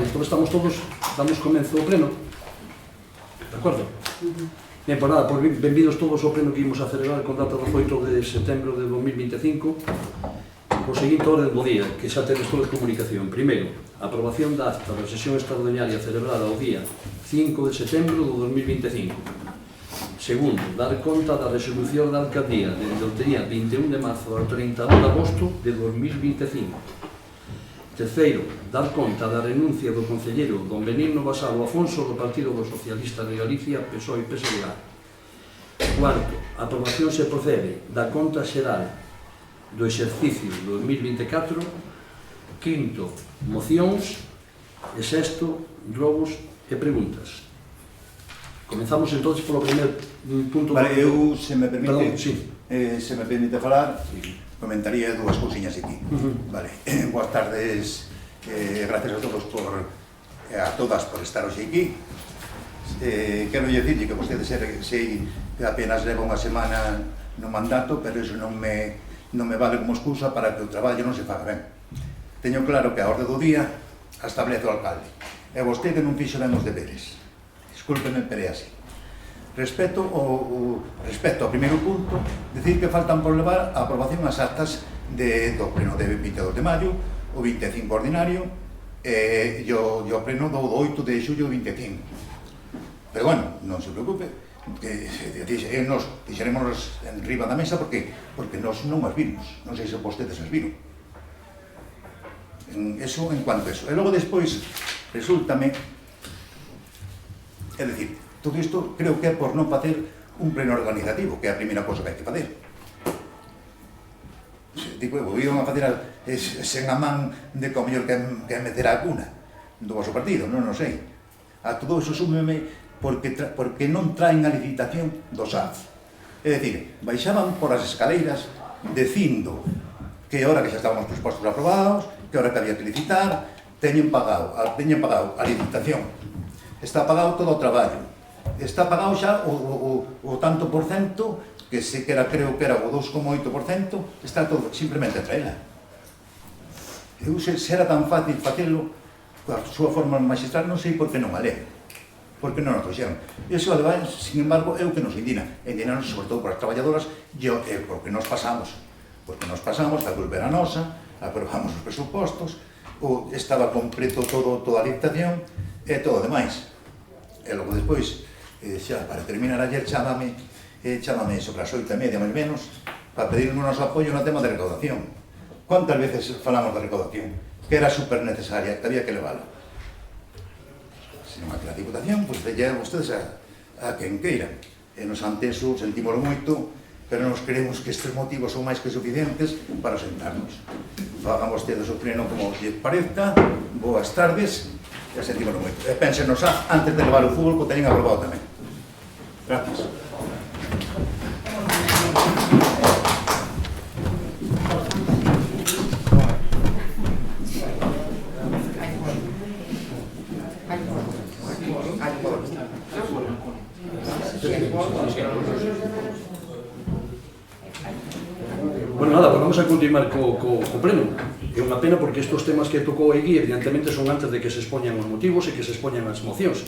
entón estamos todos, damos comenzo ao pleno. De acordo? Ben, pois nada, benvidos todos ao pleno que imos a celebrar con data do 8 de setembro de 2025 co seguinte orden do día, que xa tedes toda a comunicación. Primeiro, aprobación da acta da sesión extraordinaria celebrada o día 5 de setembro do 2025. Segundo, dar conta da resolución da alcaldía dende o día 21 de marzo ao 31 de agosto de 2025. Terceiro, dar conta da renuncia do concelleiro don Benigno Basalo Afonso do Partido dos Socialistas de Galicia, PSOE e PSDG. Cuarto, aprobación se procede da conta xeral do exercicio 2024. Quinto, mocións. E sexto, robos e preguntas. Comenzamos entonces polo primer punto. Vale, eu, se me permite, perdón, sí. Se me permite falar, comentaría dúas cousiñas aquí. Vale, boas tardes, gracias a todos a todas por estar hoxe aquí. Quero dicirlle que vostedes sei que apenas leva unha semana no mandato, pero iso non me vale como excusa para que o traballo non se faga ben. Teño claro que a orde do día a establece o alcalde, e vostede non fixo ben os deberes. Discúlpeme, pero é así. Respecto ao primeiro punto, decir que faltan por levar a aprobación as actas do pleno de 22 de maio, o 25 ordinario, e o pleno do 8 de xullo 25. Pero bueno, non se preocupe, que nos dixeremos en riba da mesa porque nos non as vimos, non sei se vostedes as viron. Eso en cuanto a eso. E logo despois resultame, é dicir, todo isto creo que é por non facer un pleno organizativo, que é a primeira cosa que hai que facer. Digo, iban a facer sen a man de como mellor que meter a cuna do vosso partido, non sei. A todo iso súmeme porque non traen a licitación do SAF. É dicir, baixaban por as escaleiras dicindo que hora que xa estábamos prespostos aprobados, que hora que había que licitar, teñen pagado a licitación, está pagado todo o traballo, está pagado xa o tanto por cento, que se que era, creo que era o 2,8%, está todo, simplemente traela. Eu se era tan fácil facelo, coa súa forma magistral, non sei por que non a leen. Porque non nos trouxeron. E iso, ademais, sin embargo, é o que nos indina. Indinanos, sobre todo, por as traballadoras, e porque nos pasamos. Porque nos pasamos, a culpa era nosa, aprobamos os presupostos, estaba completo toda a licitación, e todo o demais. E logo despois, xa, para terminar ayer, chámame sobre as 8:30, máis menos, para pedir o noso apoio no tema de recaudación. Quantas veces falamos de recaudación? Que era super necesaria, que había que levála. Senón a que a Diputación, pois veñan vostedes a quen queiran. E nos ante eso sentímoslo moito, pero nos creemos que estes motivos son máis que suficientes para sentarnos. Fagan vostedes o pleno como lle parezca, boas tardes, e sentímoslo moito. E pénsenos antes de levar o fútbol, que teñen aprobado tamén. Gracias. Bueno, nada, pues vamos a continuar co pleno. É unha pena porque estes temas que tocou aquí evidentemente son antes de que se expoñan os motivos e que se expoñan as mocións.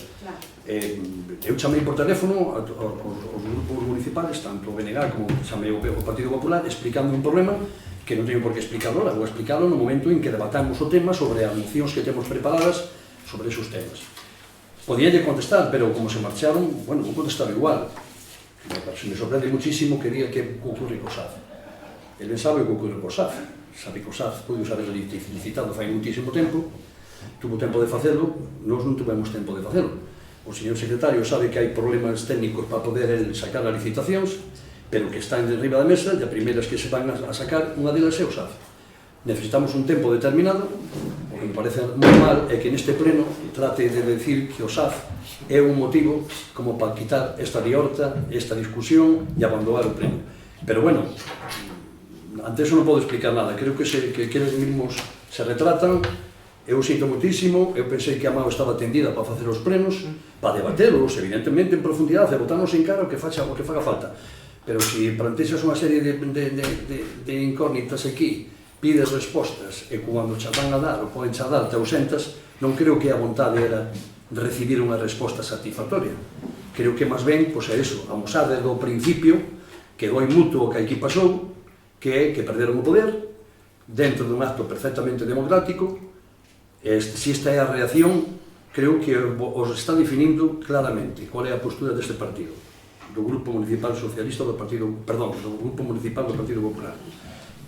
Eu chamei por teléfono aos grupos municipales, tanto o BNG como chamei o Partido Popular, explicando un problema que non teño por que explicarlo ahora, vou explicarlo no momento en que debatamos o tema sobre as mocións que temos preparadas sobre esos temas. Podíalle contestar, pero como se marcharon, bueno, vou contestar igual. Se me sorprende muchísimo que diga que ocurre co SAF. Ele sabe o que ocurre co SAF. Sabe que o SAF pode usar licitado fai muitísimo tempo, tuvo tempo de facelo, nós non tuvemos tempo de facelo. O señor secretario sabe que hai problemas técnicos para poder sacar as licitacións, pero que están de riba da mesa, e a primeiras que se van a sacar, unha delas é o SAF. Necesitamos un tempo determinado, o que me parece moi mal é que neste pleno trate de decir que o SAF é un motivo como para quitar esta diorta, esta discusión e abandonar o pleno. Pero bueno, ante eso non podo explicar nada, creo que eles mesmos se retratan. Eu sinto muitísimo, eu pensei que a mão estaba tendida para facer os plenos, para debatelos, evidentemente, en profundidade, e botarnos en cara o que faga falta. Pero se plantexas unha serie de incógnitas aquí, pides respostas, e cando xa van a dar ou poden xa dar, te ausentas, Non creo que a vontade era recibir unha resposta satisfactoria. Creo que, máis ben, pois é iso, amosar desde o principio que doi mutuo que aquí pasou, que é que perderon o poder, dentro dun acto perfectamente democrático. Se esta é a reacción, creo que os está definindo claramente qual é a postura deste partido, do Grupo Municipal Socialista do Grupo Municipal do Partido Popular.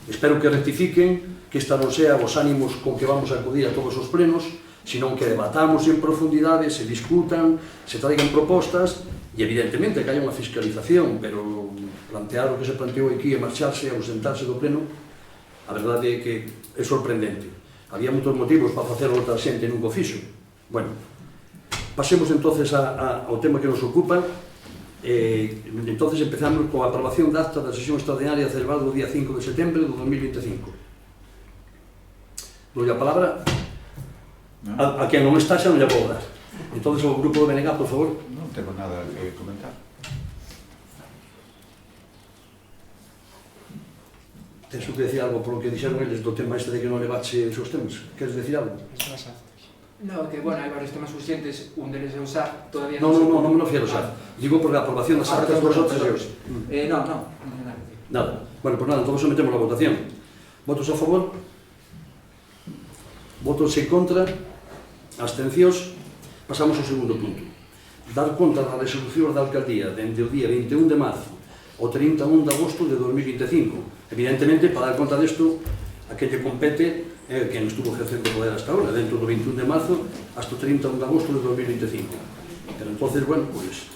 Espero que rectifiquen, que esta non sea os ánimos con que vamos a acudir a todos os plenos, senón que debatamos en profundidade, se discutan, se traigan propostas e, evidentemente, que haya unha fiscalización, pero plantear o que se planteou aquí e marcharse, ausentarse do pleno, a verdade é que é sorprendente. Había moitos motivos para facer outra xente nun fixo. Bueno, pasemos entonces ao tema que nos ocupa. Entonces empezamos coa aprobación da acta da sesión extraordinaria celebrada o día 5 de setembro de 2025. Dou a palabra a quen non está, xa non lle vou dar. Entonces, o grupo do BNG, por favor. Non tengo nada que comentar. Tens que decir algo por lo que dixeron eles do tema este de que non levache esos temas? Queres decir algo? No, que, bueno, hai varios temas urgentes, un deles é o SAR, todavía non me refiero ao SAR. Digo por a aprobación das actas dos outros años. Nada. Bueno, pues nada, entonces sometemos a votación. Votos a favor? Votos en contra? Abstencións? Pasamos ao segundo punto. Dar conta da resolución da alcaldía dende o día 21 de marzo ao 31 de agosto de 2025. Evidentemente, para dar conta desto, a que lle compete quen estuvo ejercendo poder hasta ahora, dentro do 21 de marzo hasta o 31 de agosto de 2025. Pero entonces, bueno, pues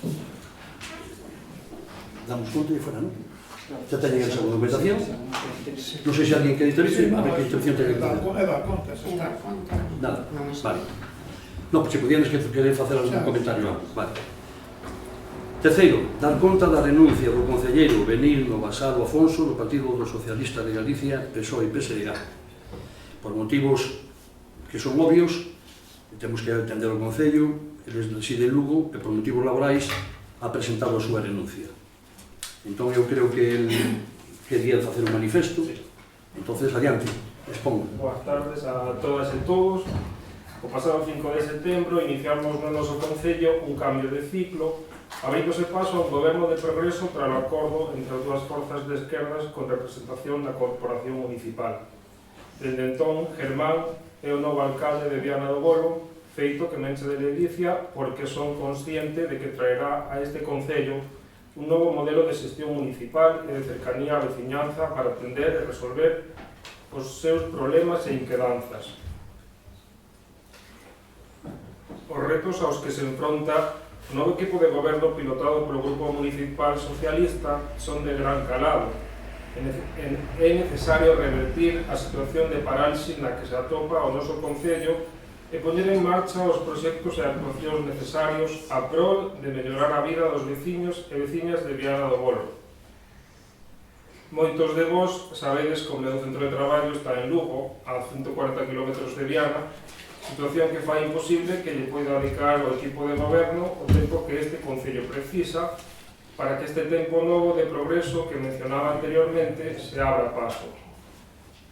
damos conta e fuera, non? Xa teñen esa documentación. Non sei se alguén quere intervir, a ver que intervención ten que ter. Nada, vale. Non, pues se pudieras querer facer algún comentario. Vale. Terceiro, dar conta da renuncia do concelleiro Benigno Basado Afonso do Partido dos Socialistas de Galicia, PSOE e PSDG. Por motivos que son obvios, temos que atender o Concello, eles reside en Lugo, e por motivos laborais ha presentado a súa renuncia. Entón, eu creo que el quería facer un manifesto. Entonces, adiante, expongo. Boas tardes a todas e todos. O pasado 5 de setembro iniciamos no noso Concello un cambio de ciclo, abríndose paso a un goberno de progreso tras o acordo entre as dúas forzas de esquerdas con representación da Corporación Municipal. Dende entón, Germán é o novo alcalde de Viana do Bolo, feito que me enche de ledicia porque son consciente de que traerá a este Concello un novo modelo de xestión municipal e de cercanía á veciñanza para atender e resolver os seus problemas e inquedanzas. Os retos aos que se enfronta o novo equipo de goberno pilotado polo Grupo Municipal Socialista son de gran calado. É necesario revertir a situación de parálisis na que se atopa o noso Concello e poñer en marcha os proxectos e actuacións necesarios a prol de mellorar a vida dos veciños e veciñas de Viana do Bolo. Moitos de vós sabedes que o meu centro de traballo está en Lugo, a 140 km de Viana, situación que fai imposible que lle poida dedicar ao equipo de goberno o tempo que este Concello precisa para que este tempo novo de progreso que mencionaba anteriormente se abra paso.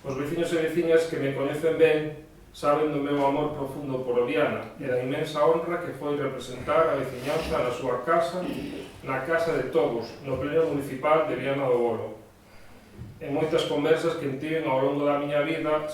Os veciños e veciñas que me coñecen ben saben do meu amor profundo por Viana e da inmensa honra que foi representar a veciñanza na súa casa, na casa de todos, no pleno municipal de Viana do Bolo. En moitas conversas que entiven ao longo da miña vida,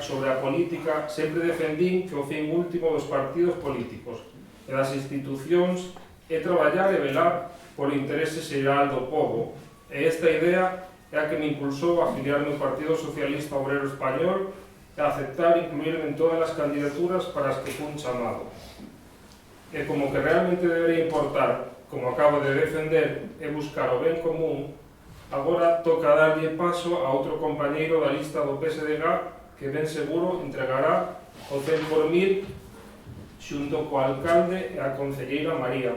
sobre a política, sempre defendín que o fin último dos partidos políticos e das institucións é traballar e velar por interese xeral do povo. E esta idea é a que me impulsou a afiliarme ao Partido Socialista Obrero Español e a aceptar incluirme en todas as candidaturas para as que fun chamado. E como que realmente debería importar, como acabo de defender, e buscar o ben común, agora toca darlle paso a outro compañeiro da lista do PSDG que ben seguro entregará o 100 por 1000 xunto co alcalde e a concelleira María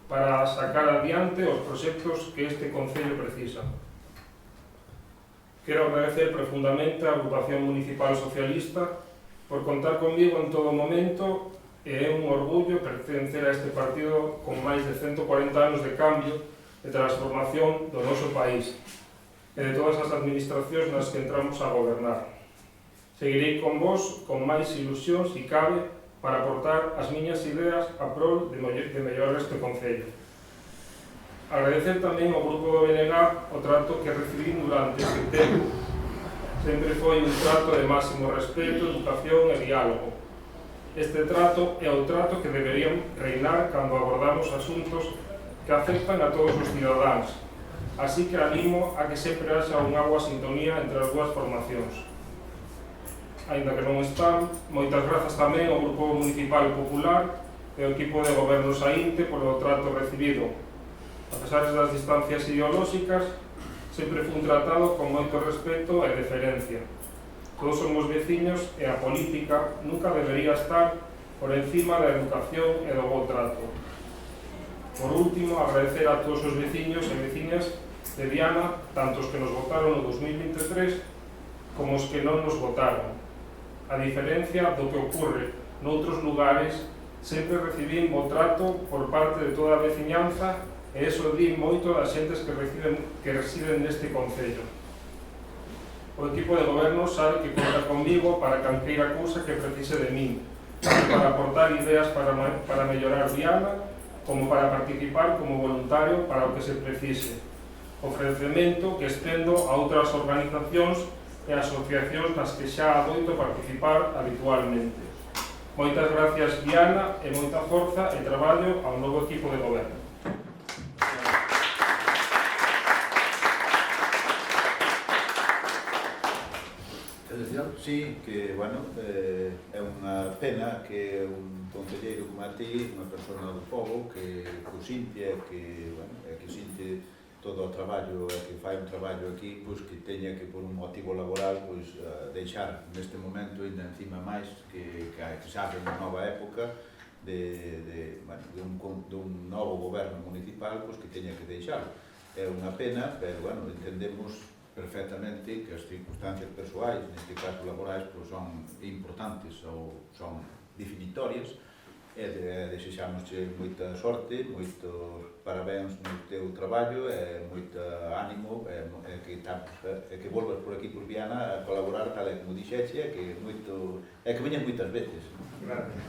para sacar adiante os proxectos que este Concello precisa. Quero agradecer profundamente á Agrupación Municipal Socialista por contar comigo en todo momento e é un orgullo pertencer a este partido con máis de 140 anos de cambio e transformación do noso país e de todas as administracións nas que entramos a gobernar. Seguirei con vos con máis ilusión, si cabe, para aportar as miñas ideas a prol de mellorar este Concello. Agradecer tamén ao Grupo do BNG o trato que recibín durante este tempo. Sempre foi un trato de máximo respeto, educación e diálogo. Este trato é o trato que deberían reinar cando abordamos asuntos que afectan a todos os cidadáns. Así que animo a que sempre haxa unha boa sintonía entre as dúas formacións. Ainda que non están, moitas grazas tamén ao Grupo Municipal Popular e ao equipo de goberno saínte polo trato recibido. A pesar das distancias ideolóxicas, sempre foi un tratado con moito respeto e deferencia. Todos somos veciños e a política nunca debería estar por encima da educación e do bo trato. Por último, agradecer a todos os veciños e veciñas de Viana, tanto os que nos votaron no 2023 como os que non nos votaron. A diferencia do que ocorre noutros lugares, sempre recibín bo trato por parte de toda a veciñanza e iso di moito das xentes que residen neste Concello. O equipo de goberno sabe que conta comigo para calqueira cousa que precise de min, para aportar ideas para mellorar Viana, como para participar como voluntario para o que se precise. Ofrecemento que estendo a outras organizacións e asociacións nas que xa adoito participar habitualmente. Moitas gracias, Viana, e moita forza e traballo ao novo equipo de goberno. Sí, que, bueno, é unha pena que un concelleiro como a ti, unha persona do povo, que sinte, que sinte todo o traballo, que fai un traballo aquí, pois que teña que, por un motivo laboral, pois deixar neste momento, ainda encima máis, que se abre unha nova época dun novo goberno municipal, pois que teña que deixar. É unha pena, pero, bueno, entendemos perfectamente que as circunstancias persoais, neste caso laborais, pois son importantes ou son definitorias, e desexamosche moita sorte, moitos parabéns no teu traballo, e moito ánimo, e que volvas por aquí por Viana a colaborar, tal e como dixeche, e que veñas moitas veces. Gracias.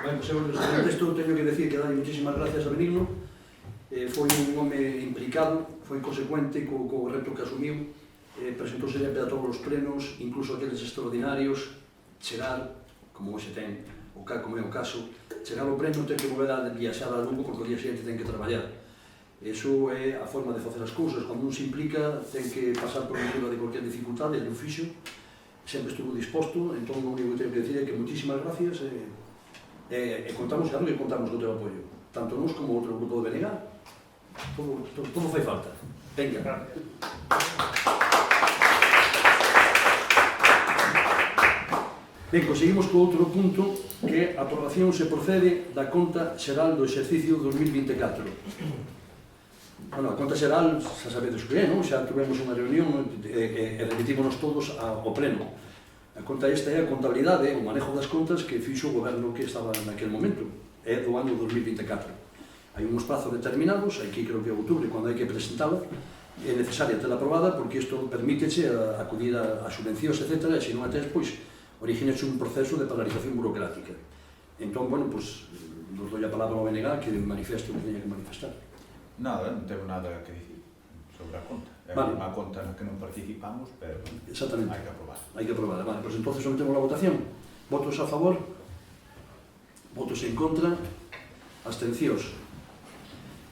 Bueno, sobre isto teño que decir que dai muchísimas gracias a Benigno. Foi un home implicado, foi consecuente co reto que asumiu, presentouse sempre a todos os plenos, incluso aqueles extraordinarios, chegar, como hoxe ten, como é o caso, chegar ao pleno ten que volver a viaxar a Lugo porque o día seguinte ten que traballar. Iso é a forma de facer as cousas. Cando un se implica, ten que pasar por encima de cualquier dificultade, e o fixo, sempre estuvo disposto. Entón, o único que teño que decir é que muchísimas gracias, e contamos, claro que contamos co teu apoio, tanto nos como outro grupo de BNG. Todo fai falta. Venga. Ben, seguimos co outro punto, que a aprobación se procede da conta xeral do exercicio 2024. Bueno, a conta xeral, xa sabedes que é, non? Xa tuvemos unha reunión e remitímonos todos ao pleno. A conta esta é a contabilidade, o manejo das contas que fixo o goberno que estaba naquele momento, é do ano 2024. Hai uns prazos determinados, aquí creo que é outubro, cando hai que presentala, é necesaria tela aprobada porque isto permíteche acudir a subvencións, etc. E se non a tes, pois, origínese un proceso de paralización burocrática. Entón, bueno, pois, nos doi a palabra ao BNG que manifeste o que teña que manifestar. Nada, non tengo nada que dicir sobre a conta. É unha conta na que non participamos, pero hai que aprobar. Hai que aprobar. Vale, pois entonces sometemos a votación. Votos a favor, votos en contra, abstencións.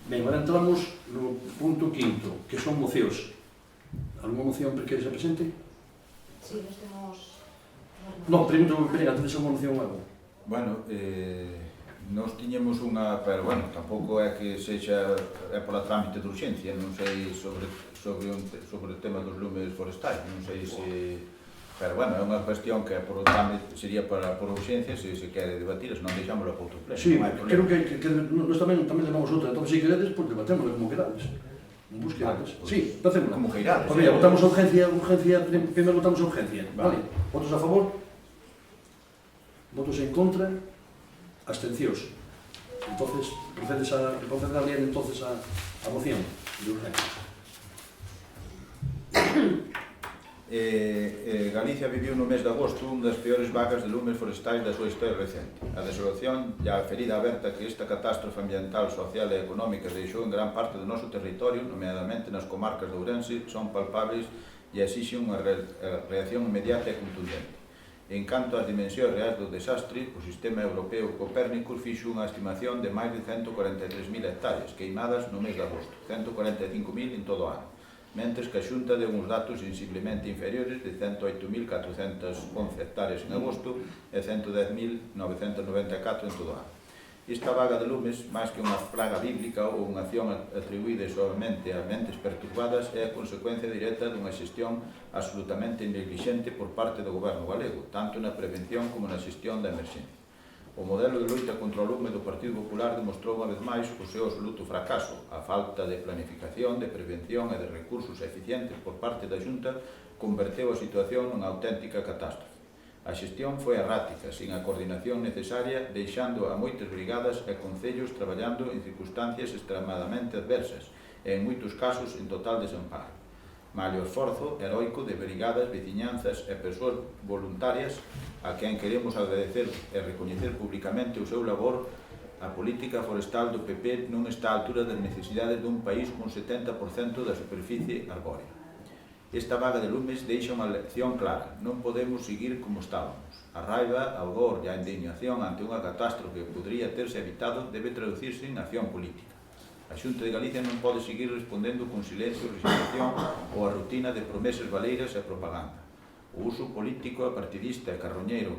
Ben, agora entramos no punto quinto, que son mocións. Alguna moción que se presente? Sí, nos temos... Non, pregunto, Pérez, tedes alguna moción ou algo? Bueno, nós tiñemos unha, pero, bueno, tampouco é que sexa pola trámite de urxencia, non sei sobre o tema dos lumes forestais, non sei se... Pero, bueno, é unha cuestión que por o trámite sería por urxencia, se quere debatir, se non deixámoslo para outro pleno. Sí, creo que nós tamén levamos outra, entón, se queredes, pois debatémoslo como querades. Sí, facémoslo. Como queirades. Pois mira, votamos a urgencia, primeiro votamos a urgencia, vale? Votos a favor, votos en contra, abstencións. Entonces, procede a ler entonces a moción. Galicia viviu no mes de agosto unha das peores vagas de lumes forestais da súa historia recente. A desolación e a ferida aberta que esta catástrofe ambiental, social e económica deixou en gran parte do noso territorio, nomeadamente nas comarcas de Ourense, son palpables e exixen unha reacción inmediata e contundente. En canto ás dimensións reais do desastre, o sistema europeo Copérnicus fixo unha estimación de máis de 143.000 hectáreas queimadas no mes de agosto, 145.000 en todo o ano, mentres que a Xunta deu uns datos sensiblemente inferiores de 108.411 hectáreas en agosto e 110.994 en todo o ano. Esta vaga de lumes, máis que unha plaga bíblica ou unha acción atribuída suavemente a mentes perturbadas, é a consecuencia directa dunha xestión absolutamente negligente por parte do goberno galego, tanto na prevención como na xestión da emerxencia. O modelo de loita contra o lume do Partido Popular demostrou unha vez máis o seu absoluto fracaso. A falta de planificación, de prevención e de recursos eficientes por parte da Xunta converteu a situación nunha auténtica catástrofe. A xestión foi errática, sin a coordinación necesaria, deixando a moitas brigadas e concellos traballando en circunstancias extremadamente adversas e, en moitos casos, en total desamparo. Malia o esforzo heroico de brigadas, veciñanzas e persoas voluntarias a quen queremos agradecer e recoñecer públicamente o seu labor, a política forestal do PP non está á altura das necesidades dun país con 70% da superficie arbórea. Esta vaga de lumes deixa unha lección clara. Non podemos seguir como estábamos. A raiva, a odor e a indignación ante unha catástrofe que podría terse evitado debe traducirse en acción política. A Xunta de Galicia non pode seguir respondendo con silencio, resignación ou a rutina de promesas baleiras e propaganda. O uso político, partidista e carroñeiro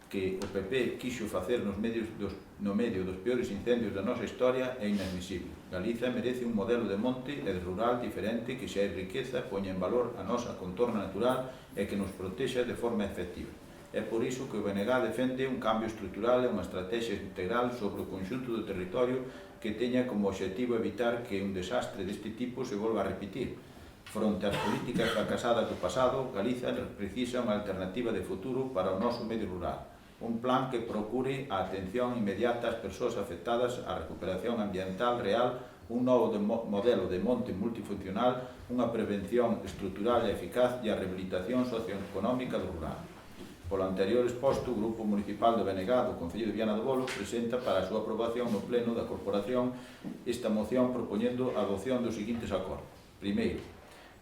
que o PP quixo facer no medio dos peores incendios da nosa historia é inadmisible. Galiza merece un modelo de monte e de rural diferente que xa é riqueza, poña en valor a nosa contorna natural e que nos protexa de forma efectiva. É por iso que o BNG defende un cambio estrutural e unha estrategia integral sobre o conxunto do territorio que teña como obxectivo evitar que un desastre deste tipo se volva a repetir. Fronte ás políticas fracasadas do pasado, Galiza precisa unha alternativa de futuro para o noso medio rural. Un plan que procure a atención inmediata ás persoas afectadas, a recuperación ambiental real, un novo modelo de monte multifuncional, unha prevención estrutural e eficaz e a rehabilitación socioeconómica do rural. Polo anterior exposto, o Grupo Municipal do BNG do Concello de Viana do Bolo presenta para a súa aprobación no Pleno da Corporación esta moción propoñendo a adopción dos seguintes acordos. Primeiro,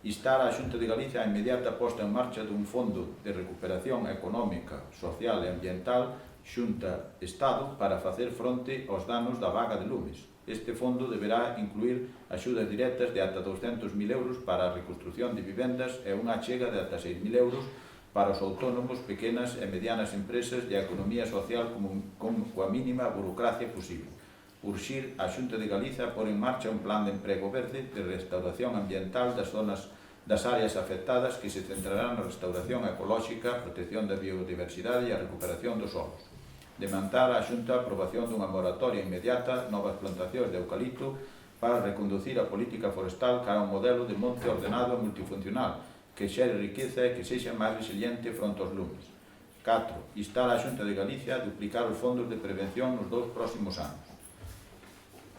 instar a Xunta de Galicia a inmediata posta en marcha dun fondo de recuperación económica, social e ambiental Xunta-Estado para facer fronte aos danos da vaga de lumes. Este fondo deberá incluir axudas directas de ata 200.000 euros para a reconstrucción de vivendas e unha achega de ata 6.000 euros para os autónomos, pequenas e medianas empresas e a economía social coa mínima burocracia posible. Urxir a Xunta de Galiza a pôr en marcha un plan de emprego verde de restauración ambiental das áreas afectadas que se centrarán na restauración ecolóxica, protección da biodiversidade e a recuperación dos solos. Demandar a Xunta a aprobación dunha moratoria inmediata, novas plantacións de eucalipto para reconducir a política forestal cara a un modelo de monte ordenado e multifuncional que xere riqueza e que sexa máis resiliente fronte aos lumes. 4. Instar a Xunta de Galicia a duplicar os fondos de prevención nos 2 próximos anos.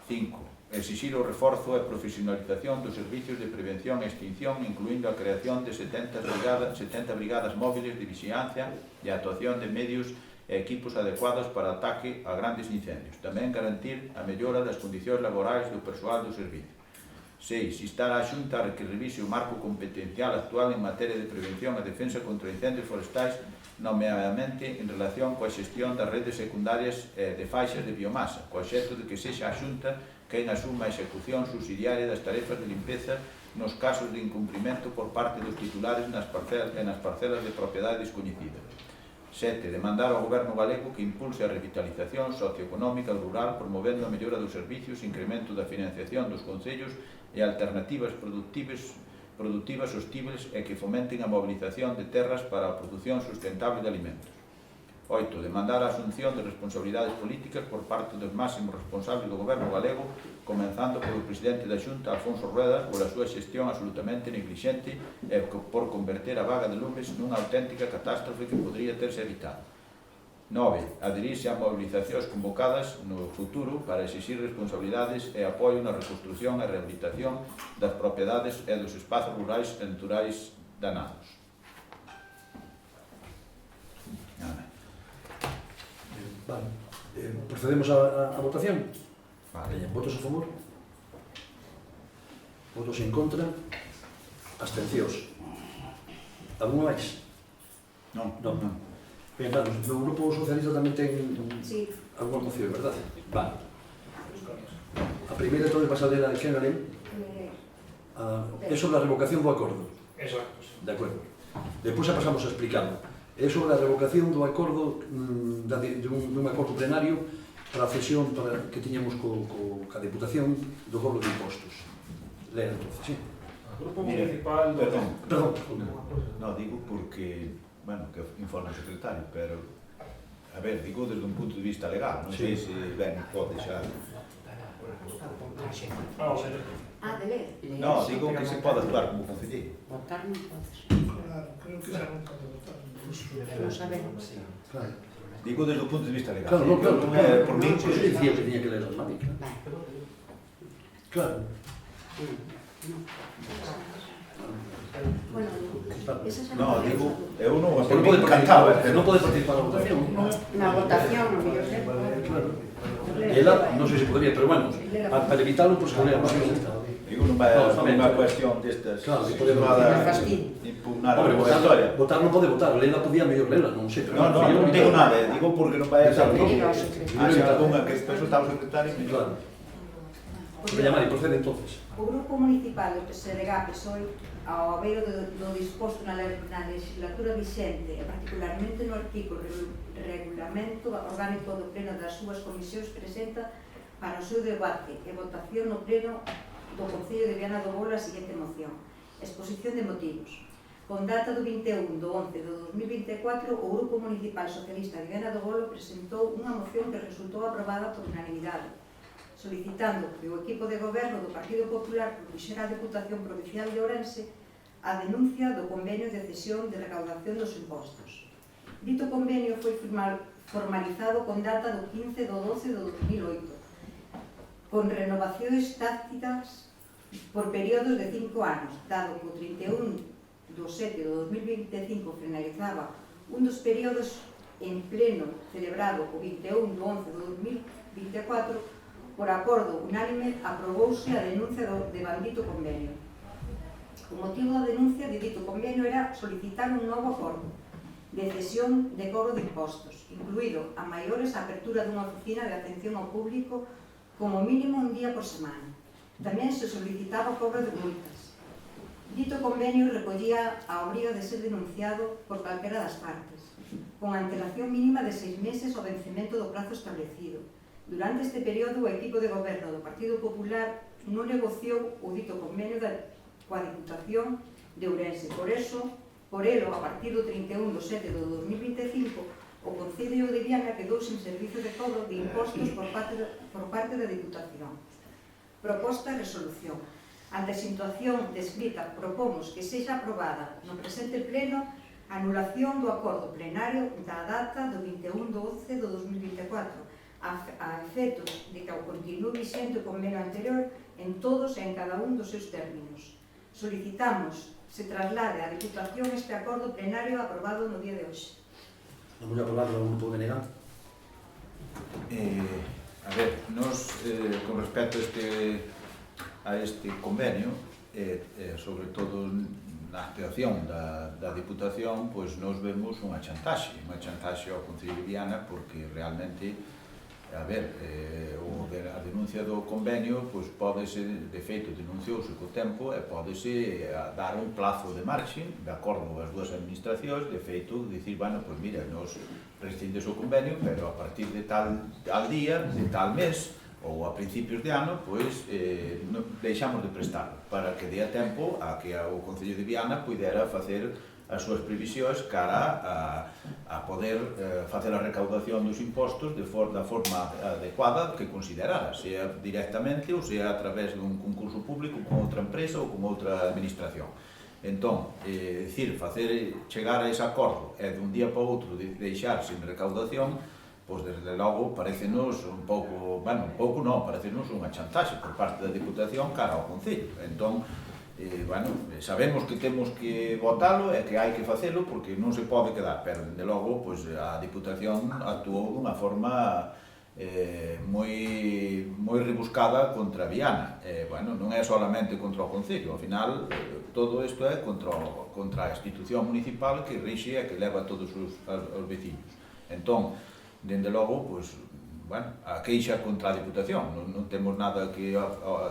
5. Exixir o reforzo e profesionalización dos servicios de prevención e extinción, incluindo a creación de 70 brigadas móviles de vixilancia e a actuación de medios e equipos adecuados para ataque a grandes incendios. Tamén garantir a mellora das condicións laborais do persoal do servicio. 6. Instar a Xunta a que revise o marco competencial actual en materia de prevención e defensa contra incendios forestais, nomeadamente en relación coa xestión das redes secundarias de faixas de biomasa, co obxecto de que sexa a Xunta quen asuma a execución subsidiaria das tarefas de limpeza nos casos de incumprimento por parte dos titulares nas parcelas de propiedade descoñecida. 7. Demandar ao Goberno galego que impulse a revitalización socioeconómica rural promovendo a mellora dos servicios, incremento da financiación dos concellos e alternativas productivas sostibles e que fomenten a mobilización de terras para a produción sustentable de alimentos. 8. Demandar a asunción de responsabilidades políticas por parte dos máximos responsables do Goberno galego, comenzando polo presidente da Xunta, Alfonso Rueda, pola súa xestión absolutamente negligente e por converter a vaga de lumes nunha auténtica catástrofe que podría terse evitado. 9. Adherirse a mobilizacións convocadas no futuro para exixir responsabilidades e apoio na reconstrucción e rehabilitación das propiedades e dos espazos rurais e naturais danados. Vale. Procedemos a votación? Vale. Votos a favor? Votos en contra? Abstencións? Alguna máis? Non. Non. Ben, claro, o Grupo Socialista tamén ten Sí. alguna moción, verdade? Vale. A primeira entonces vas a ler a quen a ler? É sobre a revocación do acordo. Exacto. De acordo. Depois a pasamos a explicarlo. É sobre a revocación do acordo dun acordo plenario para a cesión que tiñamos ca Deputación do cobro de impostos. Lea entonces, sí. Grupo Mire, Municipal do... perdón. Perdón. No, digo porque, bueno, que informe o secretario, pero, a ver, digo desde un punto de vista legal, non sei se ben pode xa... Ah, de ler. No, digo que se pode actuar como concelleiro. Votar non podes. Creo que xa non pode votar. Non sabemos. Claro. Digo desde o punto de vista legal. Claro, non, claro. Non é por mí, Pois eu dicía que tiña que ler as máticas. Claro. Bueno, esa xa No, non digo, podemos. eu non, Que por non mí pode encantaba. participar, non pode participar na votación. Na votación, non mellor ser. Claro. E ela, non sei se podría, pero bueno, para evitarlo, pois lea máis lenta. Digo, non vai No, a unha cuestión destas Claro, que podemos- impugnar a Hombre, boa historia. votar non pode votar, lela podía mellor lela, non sei, pero... Non digo nada, digo porque non vai a ser Diga ao secretario. se algunha que despois está o secretario Claro. Veña, Mari, procede entonces. O Grupo Municipal do PSDG-PSOE, ao abeiro do disposto na legislatura vixente, e particularmente no artículo Regulamento Orgánico do Pleno das súas comisións, presenta para o seu debate e votación no Pleno do Concello de Viana do Bolo a seguinte moción. Exposición de motivos. Con data do 21 de 11 de 2024, o Grupo Municipal Socialista de Viana do Bolo presentou unha moción que resultou aprobada por unanimidade, solicitando que o equipo de goberno do Partido Popular propuxera a Deputación Provincial de Ourense a denuncia do convenio de cesión de recaudación dos impostos. Dito convenio foi formalizado con data do 15 de 12 de 2008, con renovacións tácticas por períodos de 5 anos, dado que o 31 de 7 de 2025 finalizaba un dos períodos en pleno celebrado o 21 de 11 de 2024. Por acordo unánime, aprobouse a denuncia de bandito convenio. O motivo da denuncia de dito convenio era solicitar un novo acordo de cesión de cobro de impostos, incluído a maiores a apertura dunha oficina de atención ao público como mínimo un día por semana. Tamén se solicitaba o cobro de multas. Dito convenio recollía a obriga de ser denunciado por calquera das partes, con antelación mínima de 6 meses ao vencemento do prazo establecido. Durante este período, o equipo de goberno do Partido Popular non negociou o dito convenio coa Diputación de Ourense. Por elo, a partir do 31 de 7 de 2025, o Concello de Viana quedou sen servizo de cobro de impostos por parte da Diputación. Proposta de resolución. Ante a situación descrita, propomos que sexa aprobada no presente pleno a anulación do acordo plenario da data do 21 de 11 de 2024, a efectos de que ao continúe vixente o convenio anterior en todos e en cada un dos seus términos. Solicitamos se traslade á Diputación este acordo plenario aprobado no día de hoxe. Damos a palabra ao Grupo BNG. A ver, nos, con respecto a este convenio, sobre todo na actuación da Diputación, pois nos vemos unha chantaxe ao Concello de Viana, porque realmente, a ver, a denuncia do convenio, pois podese, de feito, denunciouse co tempo e podese dar un plazo de marxe, de acordo as dúas administracións, de feito, dicir, bueno, pois mira, nos rescindes o convenio, pero a partir de tal día, de tal mes, ou a principios de ano, pois deixamos de prestar, para que dea tempo a que o Concello de Viana pudera facer as súas previsións cara a poder facer a recaudación dos impostos da forma adecuada que considerara, sea directamente ou sea a través dun concurso público con outra empresa ou con outra administración. Entón, dicir, facer chegar a ese acordo e dun día para outro deixar sin recaudación, pois desde logo parecenos un pouco, bueno, un pouco non, parecenos unha chantaxe por parte da Diputación cara ao Concello. Entón, bueno, sabemos que temos que votalo e que hai que facelo porque non se pode quedar, pero desde logo pois, a Diputación actuou dunha forma moi rebuscada contra Viana. Bueno, non é solamente contra o Concello, ao final todo isto é contra a institución municipal que rixe e que leva a todos os veciños. Entón, dende logo, pois, bueno, a queixa contra a Diputación, non temos nada que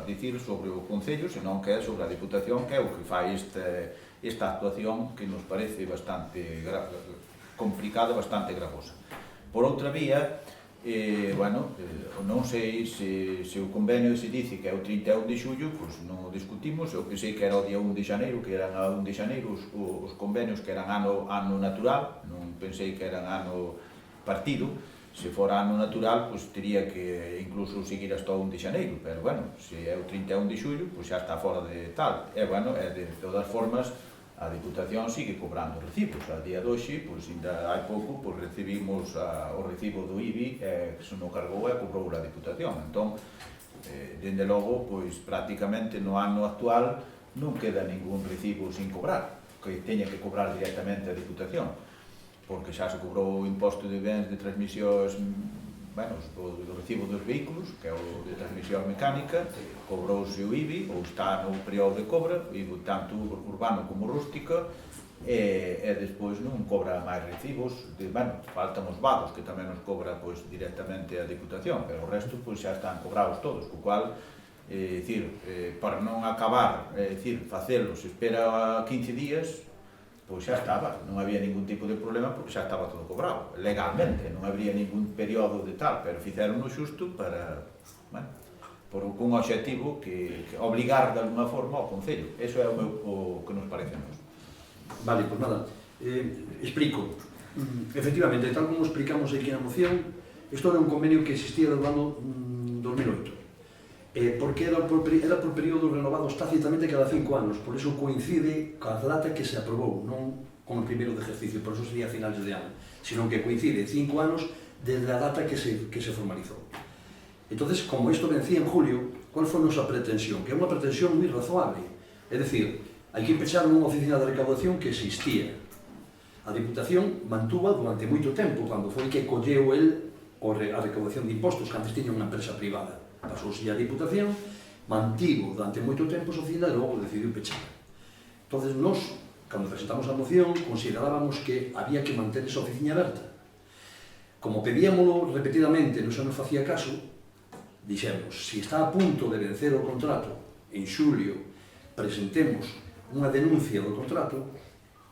dicir sobre o Concello, senón que é sobre a Diputación, que é o que fai esta actuación que nos parece bastante complicada, bastante gravosa. Por outra vía, bueno, non sei se o convenio se dice que é o 31 de xullo, pois non o discutimos, eu pensei que era o día 1 de xaneiro, que eran a 1 de xaneiro os convenios que eran ano natural, non pensei que eran ano partido. Se fora ano natural, pois teria que incluso seguir hasta o 1 de xaneiro, pero bueno, se é o 31 de xullo, pois xa está fora de tal. E bueno, de todas formas, a Diputación sigue cobrando recibos. A día de hoxe, pois ainda hai pouco, pois recibimos o recibo do IBI, que se non cargou e cobrou a Diputación. Entón, dende logo, pois prácticamente no ano actual non queda ningún recibo sin cobrar, que teña que cobrar directamente a Diputación, porque xa se cobrou o imposto de bens de transmisións, bueno, o recibo dos vehículos, que é o de transmisión mecánica, cobrouse o IBI, ou está no período de cobra, tanto urbano como rústica, e despois non cobra máis recibos, bueno, faltan os vados, que tamén nos cobra pois directamente a Diputación, pero o resto pois xa están cobrados todos, co cual, para non acabar, facelo, se espera 15 días, pois xa estaba, non había ningún tipo de problema porque xa estaba todo cobrado, legalmente, non habría ningún período de tal, pero fixeronno xusto para, bueno, por un obxectivo que obligar de alguna forma ao Concello. Eso é o que nos parece a nos. Vale, pois nada, explico. Efectivamente, tal como explicamos aquí na moción, isto era un convenio que existía do ano 2008. Porque era por períodos renovados tácitamente cada 5 anos, por iso coincide coa data que se aprobou, non con o primeiro de exercicio, por iso sería a finales de ano, sino que coincide 5 anos desde a data que se formalizou. Entonces, como isto vencía en julio, qual foi a nosa pretensión? Que é unha pretensión moi razoable, é dicir, hai que pechar unha oficina de recaudación que existía. A Diputación mantúa durante moito tempo, cando foi que colleu a recaudación de impostos, que antes tiña unha empresa privada. Pasouse a Diputación, mantivo durante moito tempo a oficina e logo decidiu pechar. Entón, nós, cando presentamos a moción, considerábamos que había que manter esa oficina aberta. Como pedíamolo repetidamente, non se nos facía caso, dixemos, se está a punto de vencer o contrato en xulio, presentemos unha denuncia do contrato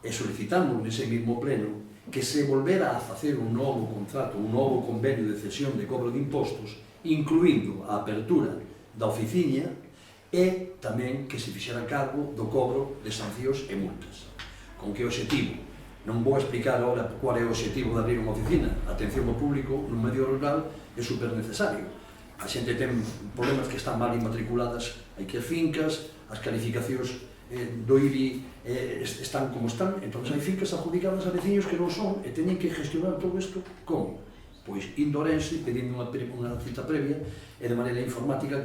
e solicitamos nese mesmo pleno que se volvera a facer un novo contrato, un novo convenio de cesión de cobro de impostos, incluindo a apertura da oficina e tamén que se fixera cargo do cobro de sancións e multas. Con que obxectivo? Non vou explicar agora qual é o obxectivo de abrir unha oficina. A atención ao público nun medio rural é super necesario. A xente ten problemas que están mal inmatriculadas, hai que as fincas, as calificacións do IBI están como están, entón hai fincas adjudicadas a veciños que non son e teñen que gestionar todo isto como? Pois indo a Orense, pedindo unha cita previa e de maneira informática,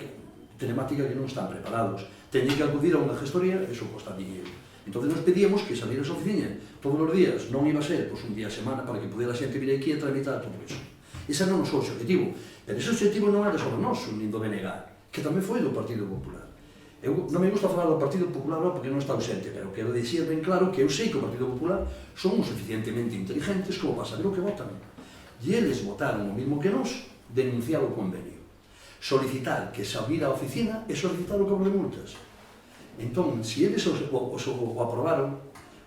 telemática, que non están preparados. Teñen que acudir a unha gestoría, e iso costa dinheiro. Entón, nos pedíamos que salir a esa oficina todos os días, non iba a ser un día a semana para que pudera a xente vir aquí a tramitar todo iso. Ese era o noso objetivo, pero ese objetivo non era só noso, nin do BNG, que tamén foi do Partido Popular. Eu non me gusta falar do Partido Popular porque non está ausente, pero quero dicir ben claro que eu sei que o Partido Popular son suficientemente inteligentes como para saber o que votan. E eles votaron o mesmo que nós, denunciar o convenio, solicitar que se abrira a oficina e solicitar o cobro de multas. Entón, se eles o aprobaron,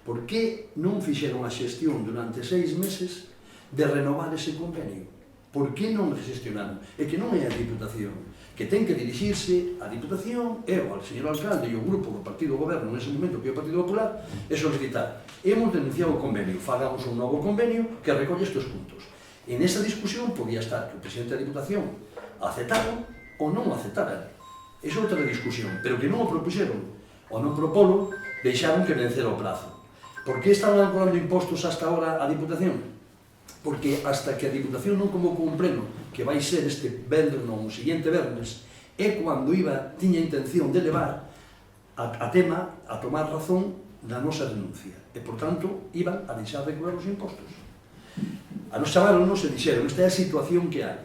por que non fixeron a xestión durante 6 meses de renovar ese convenio? Por que non xestionaron? É que non é a Diputación, que ten que dirixirse a Diputación e ao señor alcalde e o grupo do Partido Goberno nese momento, que é o Partido Popular, e solicitar. Hemos denunciado o convenio, fagamos un novo convenio que recolle estes puntos. En esa discusión podía estar que o presidente da Diputación aceptaron ou non aceptaran. Esa é outra discusión, pero que non o propuxeron. O non propolo deixaron que vencera o prazo. Por que estaban cobrando impostos hasta ahora a Diputación? Porque hasta que a Diputación non convocou un pleno, que vai ser este verno ou o seguinte vernes, é cando tiña intención de levar a tema a tomar razón da nosa denuncia. E, por tanto, iban a deixar de cobrar os impostos. A nos chamaron-nos e dixeron, esta é a situación que hai.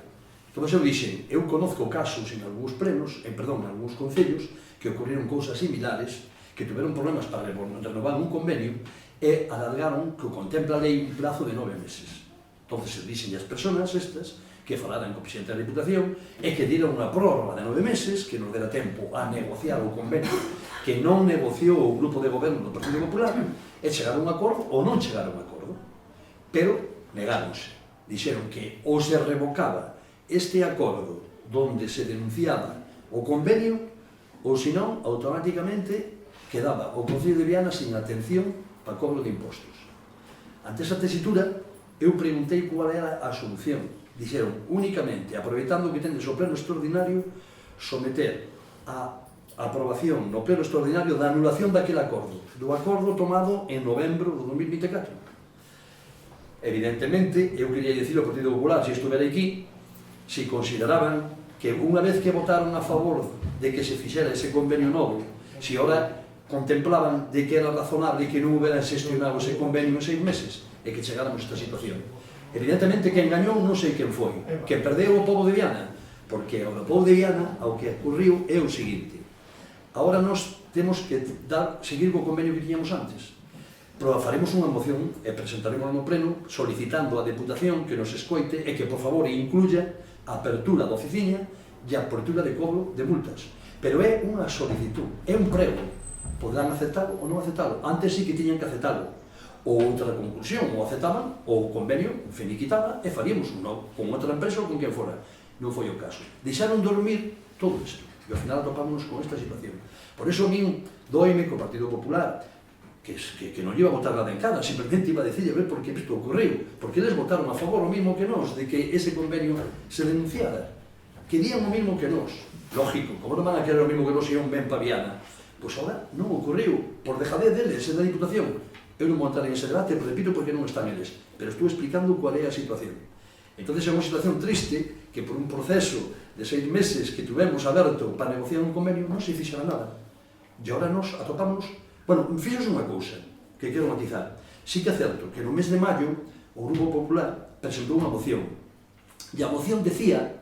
Entón, eu dixen, eu conozco casos en algúns plenos, en algúns concellos, que ocorreron cousas similares, que tuveron problemas para renovar un convenio e alargaron, que o contempla a lei, un plazo de 9 meses. Entón, dixen as persoas estas que falaran co presidente da Diputación e que dieron unha prórroga de 9 meses que nos dera tempo a negociar o convenio que non negociou o grupo de goberno do Partido Popular e chegar a un acordo ou non chegar a un acordo. Pero negáronse. Dixeron que ou se revocaba este acordo donde se denunciaba o convenio ou senón automáticamente quedaba o Concello de Viana sin atención para cobro de impostos. Ante esa tesitura eu preguntei cual era a solución. Dixeron, únicamente, aproveitando que tendes o pleno extraordinario, someter a aprobación no pleno extraordinario da anulación daquele acordo, do acordo tomado en novembro do 2024. Evidentemente, eu queria dicir ao Partido Popular, se estuvera aquí, se consideraban que unha vez que votaron a favor de que se fixera ese convenio novo, se ora contemplaban de que era razonable que non hubieran xestionado ese convenio en 6 meses e que chegáramos a esta situación. Evidentemente, quen gañou non sei quen foi, quen perdeu o pobo de Viana, porque ao pobo de Viana, ao que ocurriu é o seguinte: agora nós temos que seguir co convenio que tiñamos antes. Pero faremos unha moción e presentaremos no pleno solicitando á Deputación que nos escoite e que, por favor, incluya a apertura da oficina e a apertura de cobro de multas. Pero é unha solicitud, é un prego. Podrán aceptalo ou non aceptalo. Antes sí que tiñan que aceptalo. Ou outra conclusión, ou aceptaban, ou o convenio finiquitaba e faríamos un novo, con outra empresa ou con quen fora. Non foi o caso. Deixaron dormir todo isto. E ao final atopámonos con esta situación. Por iso a min doime co Partido Popular, que non iba a votar nada en cara, simplemente iba a decir a ver por que isto ocorreu, porque eles votaron a favor o mismo que nós, de que ese convenio se denunciara. Querían o mismo que nós. Lógico, como non van a querer o mismo que nós e un ben pa Viana? Pois agora non ocorreu, por dejadez deles, é da Diputación. Eu non vou entrar en ese debate, repito, porque non están eles, pero estou explicando cual é a situación. Entón, é unha situación triste que por un proceso de 6 meses que tuvemos aberto para negociar un convenio non se fixera nada. E agora nos atopamos. Bueno, fixos unha cousa que quero matizar. Sí que é certo que no mes de maio o Grupo Popular presentou unha moción e a moción decía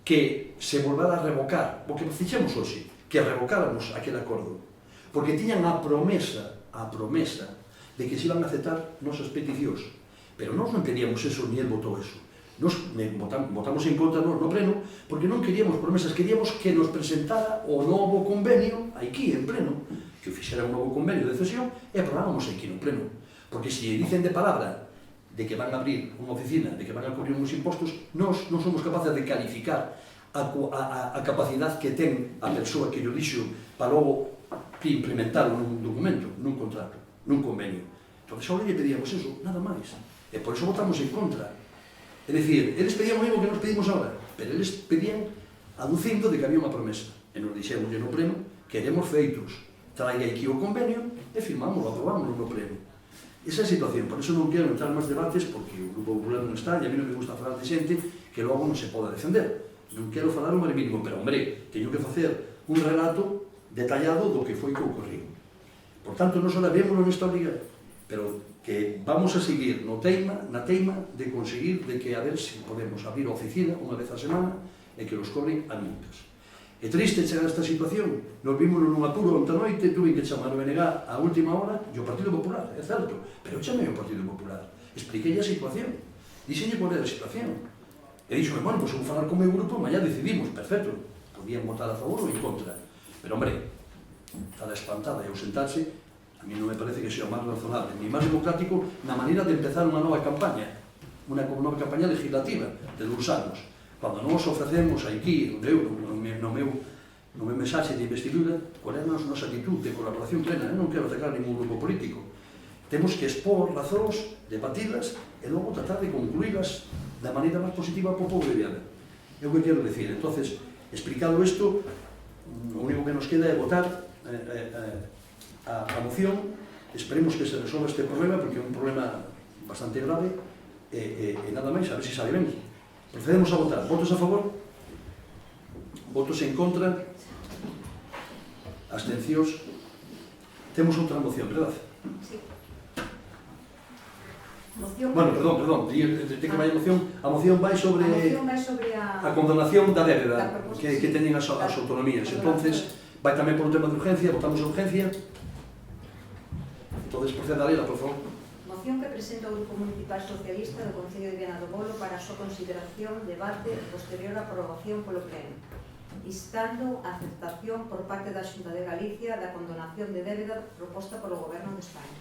que se volvara a revocar, o que fixemos hoxe, que revocáramos aquel acordo, porque tiñan a promesa de que se iban a aceptar nosas peticións. Pero nós non pedíamos eso, ni el votou eso. Nos votamos en contra no pleno, porque non queríamos promesas, queríamos que nos presentara o novo convenio, aquí en pleno, que fixera un novo convenio de cesión, e aprobábamos aquí no pleno. Porque se dicen de palabra de que van a abrir unha oficina, de que van a cobrir uns impostos, nós non somos capaces de calificar a capacidade que ten a persoa que yo dixo para logo implementarlo nun documento, nun contrato, nun convenio. Entón, ahora lle pedíamos eso, nada máis. E por eso votamos en contra. É dicir, eles pedían o mesmo que nos pedimos agora, pero eles pedían aducindo de que había unha promesa. E nos dixemos no pleno, queremos feitos. Traiga aquí o convenio e firmamos, aprobamos no pleno. Esa é a situación, por eso non quero entrar máis debates, porque o Grupo Popular non está, e a mí non me gusta falar de xente que logo non se poda defender. Non quero falar o máis mínimo, pero, hombre, teño que facer un relato detallado do que foi que ocorriu. Por tanto, non só vémoslo nesta obriga, pero que vamos a seguir na teima de conseguir de que a ver se podemos abrir a oficina unha vez a semana e que nos cobren as multas. É triste chegar a esta situación. Nos vimos nun apuro onta noite, tuve que chamar o BNG a última hora e o Partido Popular, é certo, pero chamei o Partido Popular. Expliquei a situación. Dixenlle qual era a situación. E dixo, bueno, pois vou falar con o meu grupo, mañá decidimos, perfecto. Podían votar a favor ou en contra. Pero, hombre, está espantada e ausentarse, a mí non me parece que sea o máis razonable, ni máis democrático na maneira de empezar unha nova campaña, unha nova campaña legislativa de 2 anos. Cando nos ofrecemos aquí, no meu mensaxe de investidura, qual é a nosa actitud de colaboración plena. Eu non quero atacar ningún grupo político. Temos que expor razóns, debatilas, e logo tratar de concluílas da maneira máis positiva para o povo de Viana. É o que quero decir. Entonces, explicado isto, o único que nos queda é votar a moción, esperemos que se resolva este problema, porque é un problema bastante grave, e nada máis, a ver se sabe ben. Procedemos a votar. Votos a favor? Votos en contra? Abstencións? Temos outra moción, verdad? Sí. Moción... Bueno, perdón, di que vai a moción. A moción vai sobre a condonación da débeda que teñen as autonomías. Entonces, vai tamén por un tema de urgencia, votamos a urgencia. Entonces, proceda a lela, por favor. Moción que presenta o Grupo Municipal Socialista do Concello de Viana do Bolo para a súa consideración, debate e posterior aprobación polo Pleno, instando a aceptación por parte da Xunta de Galicia da condonación de débeda proposta polo Goberno de España.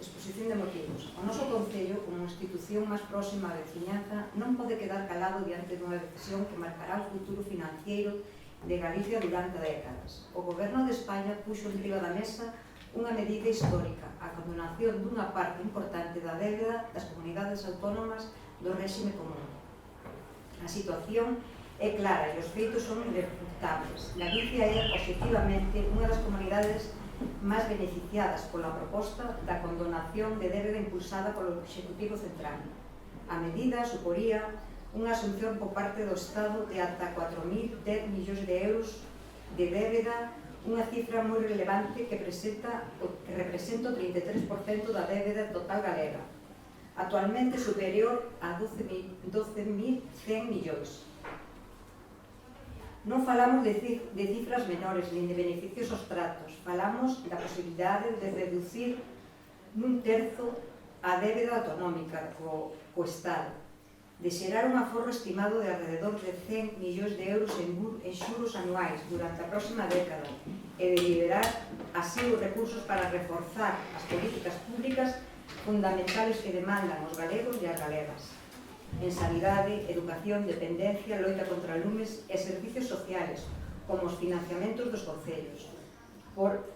Exposición de motivos. O noso Concello, como institución máis próxima á veciñanza, non pode quedar calado diante dunha decisión que marcará o futuro financiero de Galicia durante décadas. O Goberno de España puxo en riba da mesa unha medida histórica, a condonación dunha parte importante da débeda das comunidades autónomas do réxime común. A situación é clara e os feitos son irrefutables. Galicia é, objetivamente, unha das comunidades máis beneficiadas pola proposta da condonación de débeda impulsada polo Executivo Central. A medida suporía unha asunción por parte do Estado de ata 4.010 millóns de euros de débeda, unha cifra moi relevante que representa o 33% da débeda total galega, actualmente superior a 12.100 millóns. Non falamos de cifras menores nin de beneficios abstractos, falamos da posibilidade de reducir nun terzo a débeda autonómica co Estado, de xerar un aforro estimado de alrededor de 100 millóns de euros en xuros anuais durante a próxima década e de liberar así os recursos para reforzar as políticas públicas fundamentales que demandan os galegos e as galegas en sanidade, educación, dependencia, loita contra lumes e servicios sociales, como os financiamentos dos concellos.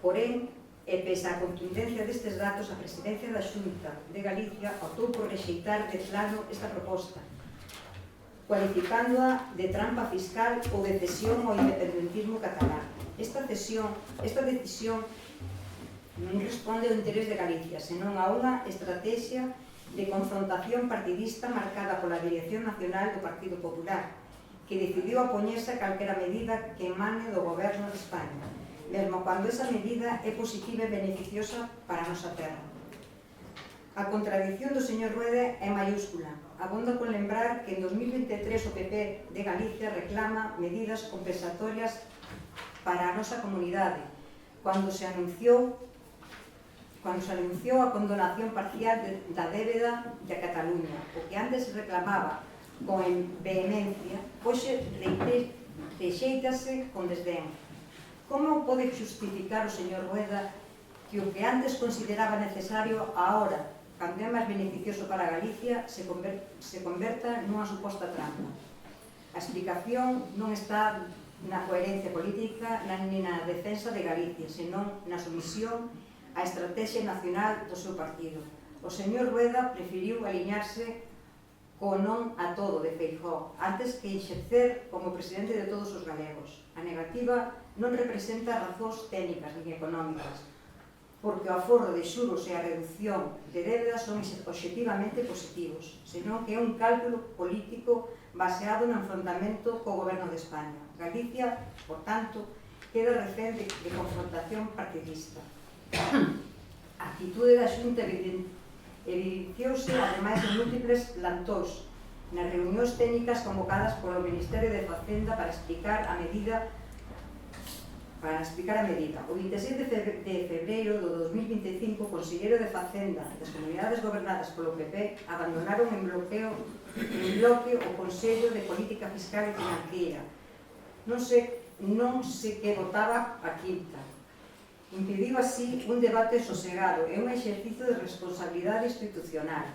Porén, e pese á contundencia destes datos, a Presidencia da Xunta de Galicia optou por rexeitar de plano esta proposta, cualificándoa de trampa fiscal ou de cesión ao independentismo catalán. Esta decisión non responde ao interés de Galicia, senón a unha estrategia de confrontación partidista marcada pola Dirección Nacional do Partido Popular, que decidiu opoñerse a calquera medida que emane do Goberno de España, mesmo cando esa medida é positiva e beneficiosa para a nosa terra. A contradición do señor Rueda é maiúscula. Abondo con lembrar que en 2023 o PP de Galicia reclama medidas compensatorias para a nosa comunidade, cando se anunciou a condonación parcial da débeda de Cataluña, o que antes reclamaba con vehemencia, hoxe rexéitase con desdén. Como pode justificar o señor Rueda que o que antes consideraba necesario agora, cando é máis beneficioso para Galicia, se converta nunha suposta trampa? A explicación non está na coherencia política nin na defensa de Galicia, senón na sumisión a estrategia nacional do seu partido. O señor Rueda preferiu aliñarse co non a todo de Feijóo, antes que exercer como presidente de todos os galegos. A negativa non representa razóns técnicas nin económicas, porque o aforro de xuros e a reducción de débeda son obxectivamente positivos, senón que é un cálculo político baseado no enfrontamento co Goberno de España. Galicia, por tanto, queda refén de confrontación partidista. A actitude da Xunta evidenciouse, ademais de múltiples lantóns, nas reunións técnicas convocadas polo Ministerio de Facenda para explicar a medida. O 26 de febreiro do 2025, o conselleiro de Facenda das comunidades gobernadas polo PP abandonaron en bloque o Consello de Política Fiscal e Financiera. Non se que votaba a quinta. Impediu así un debate sosegado e un exercicio de responsabilidade institucional.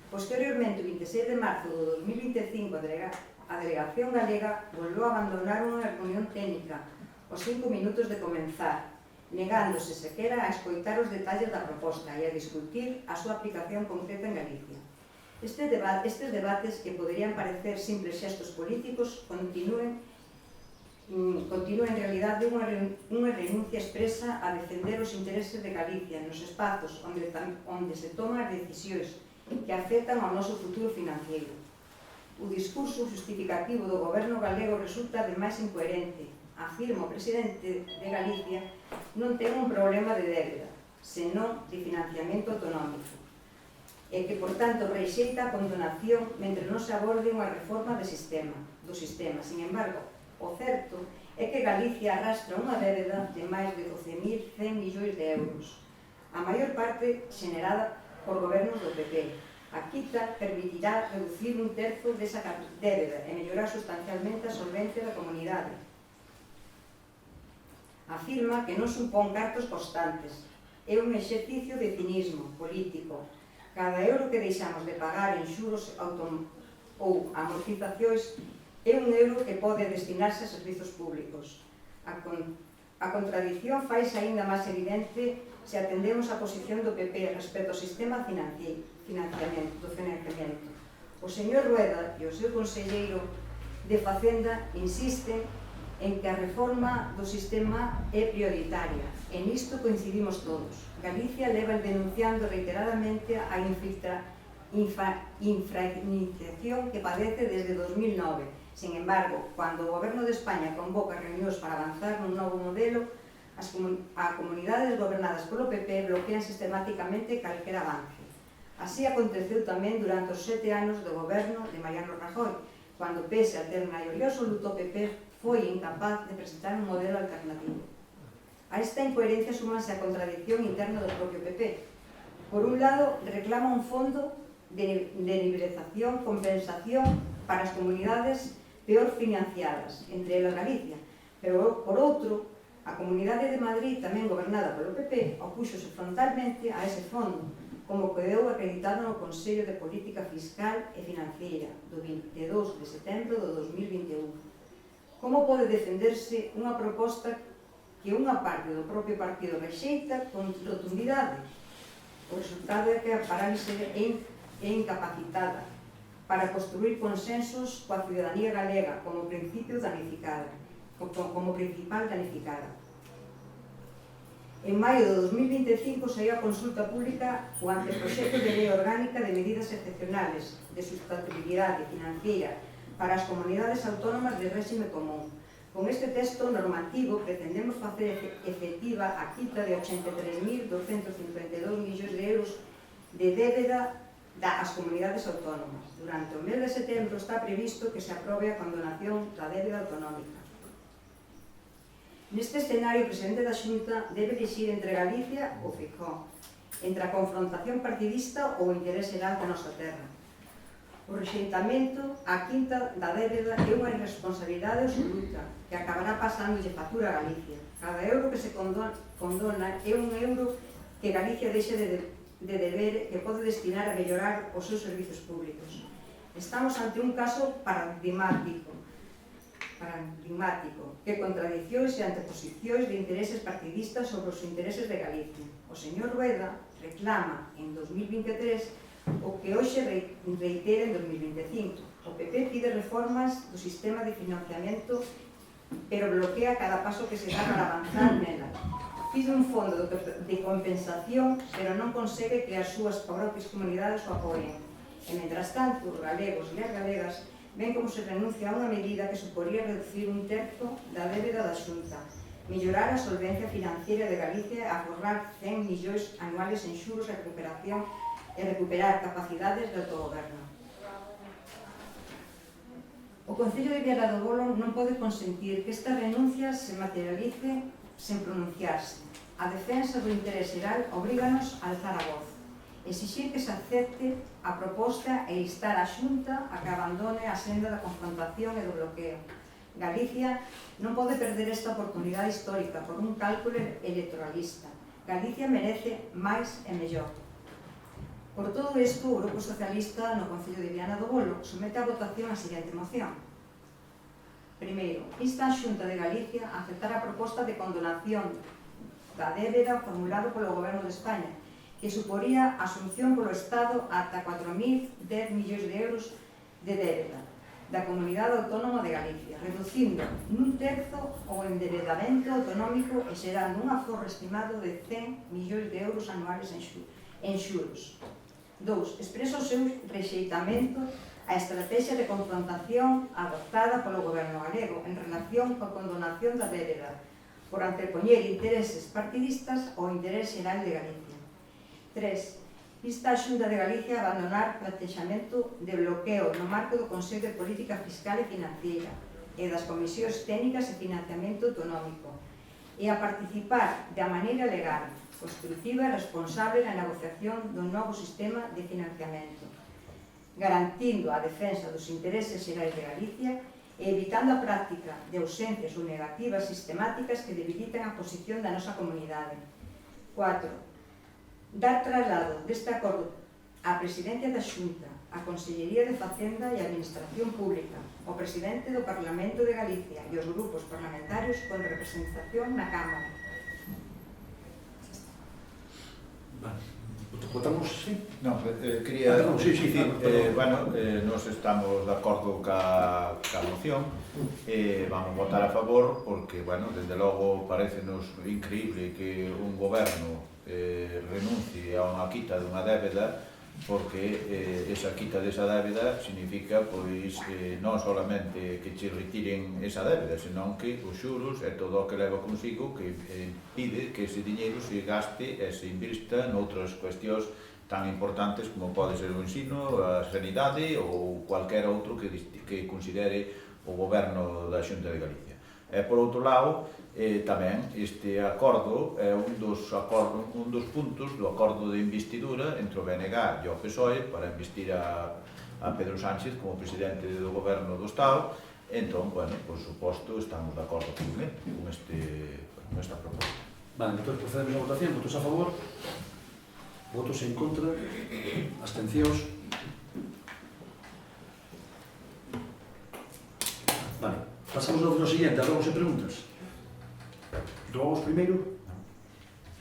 Posteriormente, o 26 de marzo do 2025, a delegación galega volveu a abandonar unha reunión técnica aos 5 minutos de comenzar, negándose sequera a escoitar os detalles da proposta e a discutir a súa aplicación concreta en Galicia. Estes debates, que poderían parecer simples xestos políticos, continúen continúa en realidade unha renuncia expresa a defender os intereses de Galicia nos espazos onde se toman as decisións que afectan ao noso futuro financiero. O discurso justificativo do goberno galego resulta ademais incoherente. Afirma o presidente de Galicia non ten un problema de débeda, senón de financiamento autonómico, e que, por tanto, reixeita a condonación mentre non se aborde unha reforma do sistema. Sin embargo, o certo é que Galicia arrastra unha débeda de máis de 12.100 millóns de euros, a maior parte xenerada por gobernos do PP. A quita permitirá reducir un terzo desa débeda e mellorar sustancialmente a solvencia da comunidade. Afirma que non supón cartos constantes, é un exercicio de cinismo político. Cada euro que deixamos de pagar en xuros ou amortizacións é un euro que pode destinarse a servizos públicos. A contradición faise aínda máis evidente se atendemos a posición do PP respecto ao sistema do financiamento. O señor Rueda e o seu conselleiro de Facenda insisten en que a reforma do sistema é prioritaria, e nisto coincidimos todos. Galicia leva denunciando reiteradamente a infrainiciación que padece desde 2009. Sin embargo, cando o Goberno de España convoca reunións para avanzar nun novo modelo, as comunidades gobernadas polo PP bloquean sistemáticamente calquera avance. Así aconteceu tamén durante os 7 anos do goberno de Mariano Rajoy, cando, pese a ter maioría absoluta, o PP foi incapaz de presentar un modelo alternativo. A esta incoherencia súmanse a contradicción interna do propio PP. Por un lado, reclama un fondo de nivelación, compensación para as comunidades peor financiadas, entre elas Galicia, pero, por outro, a Comunidade de Madrid, tamén gobernada polo PP, opúxose frontalmente a ese fondo, como quedou acreditado no Consello de Política Fiscal e Financiera do 22 de setembro do 2021. Como pode defenderse unha proposta que unha parte do propio partido rexeita con rotundidade? O resultado é que a parálise é incapacitada para construir consensos coa ciudadanía galega como principal danificada. En maio de 2025 saiu a consulta pública o anteproxecto de lei orgánica de medidas excepcionales de sustentabilidade financiera para as comunidades autónomas de réxime común. Con este texto normativo pretendemos facer efectiva a quita de 83.252 millóns de euros de débeda das comunidades autónomas. Durante o mes de setembro está previsto que se aprobe a condonación da débeda autonómica. Neste escenario, o presidente da Xunta debe elegir entre Galicia ou Feijóo, entre a confrontación partidista ou o interés xeral da nosa terra. O rexeitamento á quinta da débeda é unha irresponsabilidade absoluta que acabará pasándolle factura a Galicia. Cada euro que se condona é un euro que Galicia deixa de deber que pode destinar a mellorar os seus servizos públicos. Estamos ante un caso paradigmático que contradicións e anteposicións de intereses partidistas sobre os intereses de Galicia. O señor Rueda reclama en 2023 o que hoxe reitera en 2025. O PP pide reformas do sistema de financiamento, pero bloquea cada paso que se dá para avanzar nela. Pide un fondo de compensación, pero non consegue que as súas propias comunidades o apoien. E, mentras tanto, os galegos e as galegas ven como se renuncia a unha medida que suporía reducir un terzo da débeda da Xunta, mellorar a solvencia financiera de Galicia e aforrar 100 millóns anuales en xuros e recuperación e recuperar capacidades de autogoberno. O Concello de Viana do Bolo non pode consentir que esta renuncia se materialice sen pronunciarse. A defensa do interés xeral obríganos a alzar a voz, exixir que se acepte a proposta e instar a Xunta a que abandone a senda da confrontación e do bloqueo. Galicia non pode perder esta oportunidade histórica por un cálculo electoralista. Galicia merece máis e mellor. Por todo isto, o Grupo Socialista no Concello de Viana do Bolo somete a votación a seguinte moción. Primeiro, insta a Xunta de Galicia a aceptar a proposta de condonación da débeda formulado polo Goberno de España, que suporía a asunción polo Estado ata 4.010 millóns de euros de débeda. da Comunidade Autónoma de Galicia, reducindo nun terzo o enderedamento autonómico e xerando un aforro estimado de 100 millóns de euros anuales en xuros. 2. Expresa o seu rexeitamento á estrategia de confrontación adoptada polo Goberno galego en relación coa condonación da débeda por antepoñer intereses partidistas ao interés xeral de Galicia. 3. Insta a Xunta de Galicia a abandonar plantexamento de bloqueo no marco do Consello de Política Fiscal e Financiera e das Comisións Técnicas e Financiamento Autonómico e a participar de maneira legal, construtiva e responsable na negociación do novo sistema de financiamento, garantindo a defensa dos intereses xerais de Galicia e evitando a práctica de ausencias ou negativas sistemáticas que debilitan a posición da nosa comunidade. 4. Dar traslado deste acordo á Presidencia da Xunta, á Consellería de Facenda e Administración Pública, ao Presidente do Parlamento de Galicia e aos grupos parlamentarios con representación na Cámara. Votamos, sí? Non, quería dicir, nos estamos de acordo ca moción, vamos votar a favor porque, desde logo, parecenos increíble que un goberno renuncie a unha quita dunha débeda, porque esa quita desa débeda significa non solamente que che retiren esa débeda, senón que os xuros e todo o que leva consigo que impide que ese diñeiro se gaste e se invista noutras cuestións tan importantes como pode ser o ensino, a sanidade ou cualquer outro que considere o goberno da Xunta de Galicia. E, por outro lado, tamén este acordo é un dos puntos do acordo de investidura entre o BNG e o PSOE para investir a Pedro Sánchez como presidente do goberno do Estado. Entón, por suposto, estamos de acordo con esta proposta. Entón, procedemos a votación. Votos a favor? Votos en contra? Abstencións? Pasamos ao siguiente, hablamos de preguntas. Tomamos primeiro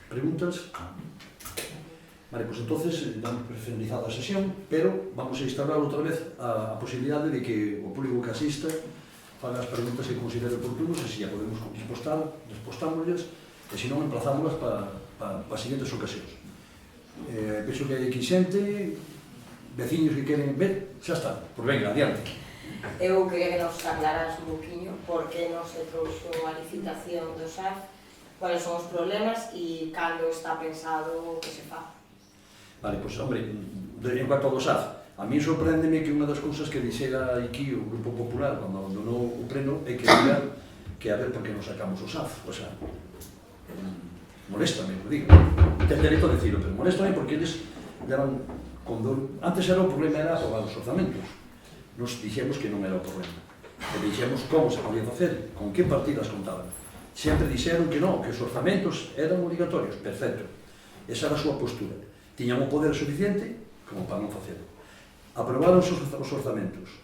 preguntas. Pois entonces damos por finalizada a sesión, pero vamos a instaurar outra vez a posibilidade de que o público que asista faga as preguntas que considere oportunos e se ya podemos respostámosles e se non emplazámoslas para as seguintes ocasións. Penso que hai aquí xente, veciños que queren ver, xa está, por venga, adiante. Eu quería que nos aclaras un poquinho por que non se trouxo a licitación do SAF, cuáles son os problemas e cando está pensado que se faga. Pois, hombre, en cuanto ao SAF, a mí sorpréndeme que unha das cousas que dixera aquí o Grupo Popular cando abandonou o pleno é que diga que a ver por que non sacamos o SAF. O sea, moléstame, o digo. Ten dereito a decirlo, pero moléstame porque eles deran... Antes o problema era aprobar os orzamentos. Nos dixemos que non era o problema. E dixemos como se podía facer, con que partidas contaban. Sempre dixeron que non, que os orzamentos eran obligatorios. Perfecto. Esa era a súa postura. Tiñan o poder suficiente como para non facelo. Aprobaron os orzamentos.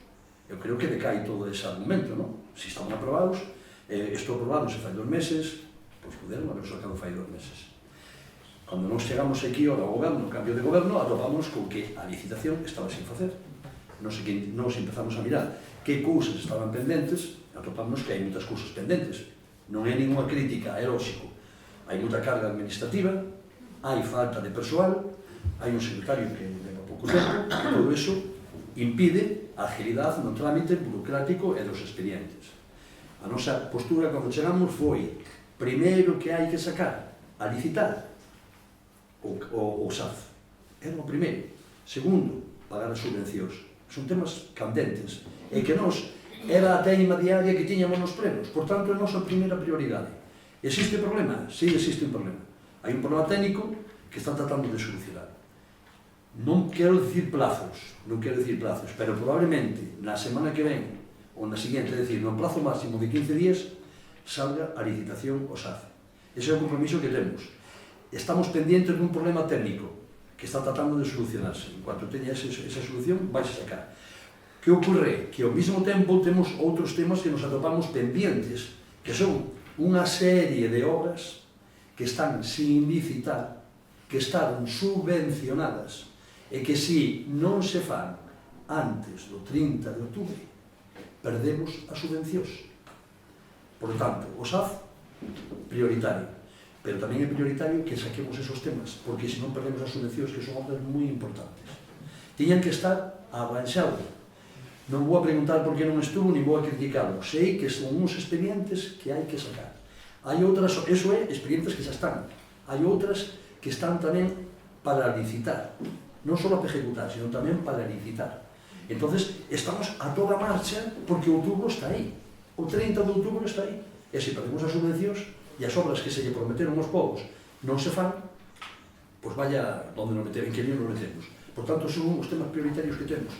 Eu creo que decai todo ese argumento, non? Se están aprobados, isto aprobado se fai 2 meses, pois puderon haber sacado fai 2 meses. Cando nos chegamos aquí ao goberno, o cambio de goberno, atopamos con que a licitación estaba sin facer. Nos empezamos a mirar que cousas estaban pendentes, atopamos que hai moitas cousas pendentes. Non é ninguna crítica, é lógico. Hai moita carga administrativa, hai falta de persoal, hai un secretario que leva pouco tempo, e todo iso impide a agilidade no trámite burocrático e dos expedientes. A nosa postura cando chegamos foi, primeiro que hai que sacar, a licitar, o SAF. Era o primeiro. Segundo, pagar as subvencións. Son temas candentes, e que nós era a teima diaria que tiñamos nos plenos, por tanto é a nosa primeira prioridade. Existe problema? Sí, existe un problema. Hai un problema técnico que están tratando de solucionar. Non quero dicir plazos, pero probablemente na semana que ven, ou na seguinte, é dicir, no plazo máximo de 15 días, salga a licitación o SAF. Ese é o compromiso que temos. Estamos pendientes dun problema técnico, que está tratando de solucionarse. En cuanto teña esa solución, vais a sacar. Que ocorre? Que ao mesmo tempo temos outros temas que nos atopamos pendientes, que son unha serie de obras que están sin licitar, que están subvencionadas, e que se non se fan antes do 30 de outubro, perdemos as subvencións. Por tanto, o SAF, prioritario. Pero tamén é prioritario que saquemos esos temas, porque senón perdemos as subvencións, que son obras moi importantes. Tiñan que estar arranxados. Non vou a preguntar por que non estuvo, ni vou a criticarlo. Sei que son uns expedientes que hai que sacar. Hai outras, eso é, expedientes que xa están. Hai outras que están tamén para licitar. Non só para ejecutar, sino tamén para licitar. Entonces, estamos a toda marcha porque outubro está aí. O 30 de outubro está aí. E se perdemos as subvencións e as obras que se lle prometeron aos povos non se fan, pois vaya onde nos metemos, en que lío nos metemos. Por tanto, son os temas prioritarios que temos.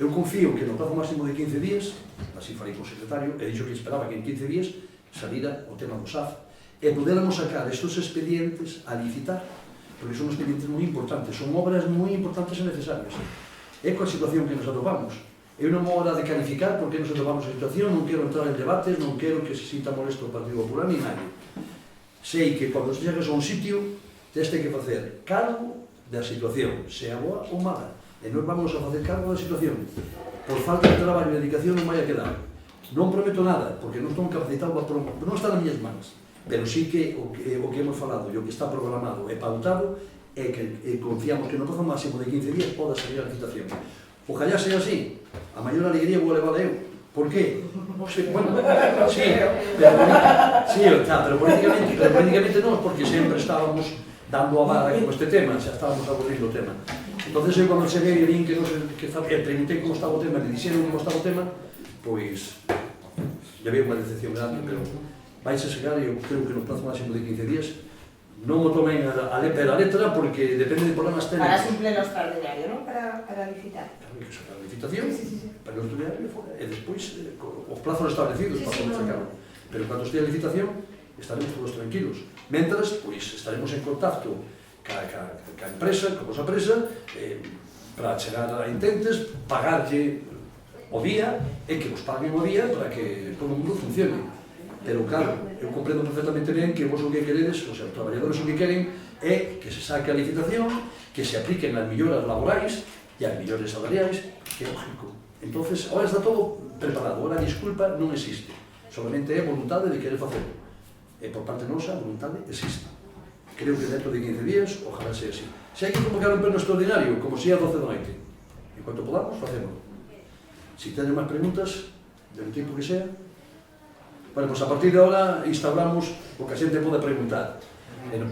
Eu confío que no plazo máximo de 15 días, así farei con o secretario, he dixo que esperaba que en 15 días salira o tema do SAF e puderamos sacar estes expedientes a licitar, porque son expedientes moi importantes, son obras moi importantes e necesarias. É coa situación que nos atopamos. Eu non vou hora de calificar porque nos atopamos a situación, non quero entrar en debates, non quero que se sinta molesto o Partido Popular ni nadie. Sei que cando chegas a un sitio, tens que facer cargo da situación, sea boa ou mala. E non vamos a facer cargo da situación. Por falta de traballo e dedicación non vai a quedar. Non prometo nada, porque non estou capacitado para prometer, non está nas miñas mans. Pero sí que o que hemos falado e o que está programado e pautado é que confiamos que no plazo máximo de 15 días poda salir a licitación. Ojalá sea así. A maior alegría vou levar eu. Por qué? Bueno, sí, pero políticamente non, porque sempre estábamos dando a vara con este tema, xa estábamos aburrindo o tema. Entonces eu cando cheguei e vin que preguntei como estaba o tema, e dixeron como estaba o tema, pois ya había unha decepción grande, pero vais a chegar e eu creo que no plazo máximo de 15 días non o tomen a letra porque depende de problemas técnicos. Para un pleno extraordinario, non? Para licitar. Claro, hai que sacar a licitación, para o extraordinario e despois os plazos establecidos para poder sacarlo. Pero cando estea a licitación estaremos todos tranquilos. Mentras, pois, estaremos en contacto ca empresa, ca vosa empresa, para chegar a intentes, pagarlle o día e que vos paguen o día para que todo o mundo funcione. Pero claro, eu comprendo perfectamente ben que vos o que queredes, os traballadores o que queren é que se saque a licitación, que se apliquen as melloras laborais e as mellores salariais, que é lógico. Entonces, ahora está todo preparado, ahora a disculpa non existe, solamente é voluntade de querer facerlo. E por parte nosa, a voluntade existe. Creo que dentro de 15 días, ojalá sea así. Se hai que convocar un pleno extraordinario, como si a 12 da noite, en cuanto podamos, facémoslo. Si tenes máis preguntas, del tipo que sea, bueno, pues a partir de ahora instauramos o que a xente pode preguntar,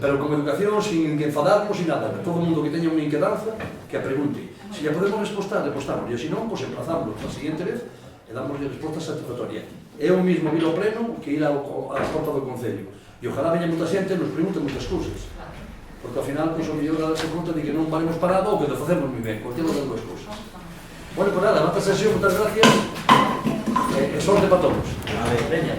pero con educación, sin enfadarnos, sin nada. Todo o mundo que teña unha inquedanza, que a pregunte. Se lle podemos respostar, repostamos, e se non, pues emplazamos a seguinte vez e damos resposta satisfactoria. É o mismo vir ao pleno que ir á porta do Concello. E ojalá veña moita xente e nos pregunte moitas cousas. Porque ao final, pues, o mellor darse conta de que non valemos parado ou que te facemos moi ben, cualquiera das duas cousas. Bueno, pues nada, mata sesión, moitas gracias. E sorte para todos. Veña.